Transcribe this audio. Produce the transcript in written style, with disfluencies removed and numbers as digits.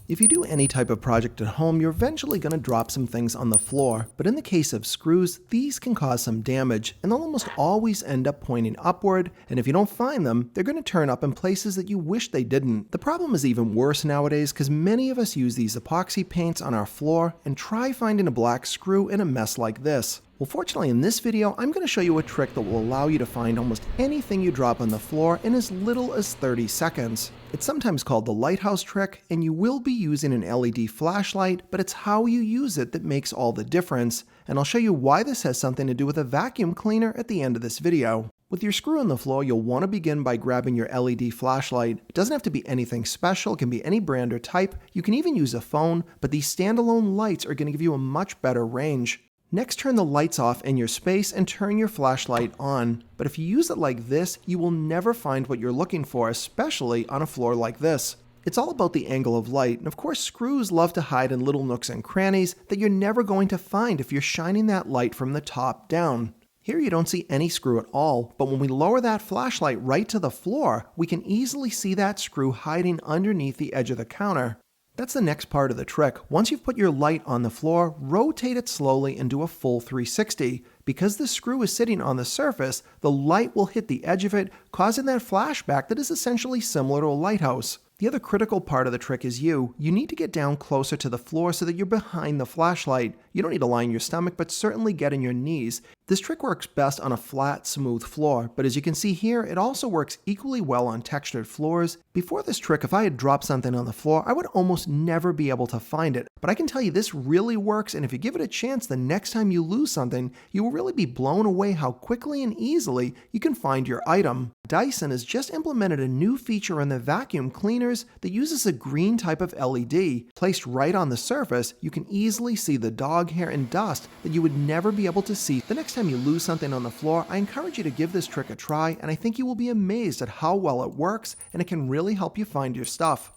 If you do any type of project at home, you're eventually going to drop some things on the floor, but in the case of screws, these can cause some damage, and they'll almost always end up pointing upward, and if you don't find them, they're going to turn up in places that you wish they didn't. The problem is even worse nowadays because many of us use these epoxy paints on our floor, and try finding a black screw in a mess like this. Well, fortunately in this video, I'm going to show you a trick that will allow you to find almost anything you drop on the floor in as little as 30 seconds. It's sometimes called the Lighthouse trick, and you will be using an LED flashlight, but it's how you use it that makes all the difference, and I'll show you why this has something to do with a vacuum cleaner at the end of this video. With your screw on the floor, you'll want to begin by grabbing your LED flashlight. It doesn't have to be anything special, it can be any brand or type. You can even use a phone, but these standalone lights are going to give you a much better range. Next, turn the lights off in your space and turn your flashlight on. But if you use it like this, you will never find what you're looking for, especially on a floor like this. It's all about the angle of light, and of course screws love to hide in little nooks and crannies that you're never going to find if you're shining that light from the top down. Here you don't see any screw at all, but when we lower that flashlight right to the floor, we can easily see that screw hiding underneath the edge of the counter. That's the next part of the trick. Once you've put your light on the floor, rotate it slowly and do a full 360. Because the screw is sitting on the surface, the light will hit the edge of it, causing that flashback that is essentially similar to a lighthouse. The other critical part of the trick is you need to get down closer to the floor so that you're behind the flashlight. You don't need to lie on your stomach, but certainly get on your knees. This trick works best on a flat, smooth floor, but as you can see here, it also works equally well on textured floors. Before this trick, if I had dropped something on the floor, I would almost never be able to find it. But I can tell you this really works, and if you give it a chance, the next time you lose something, you will really be blown away how quickly and easily you can find your item. Dyson has just implemented a new feature in the vacuum cleaners that uses a green type of LED. Placed right on the surface, you can easily see the dog hair and dust that you would never be able to see. The next time you lose something on the floor, I encourage you to give this trick a try, and I think you will be amazed at how well it works, and it can really help you find your stuff.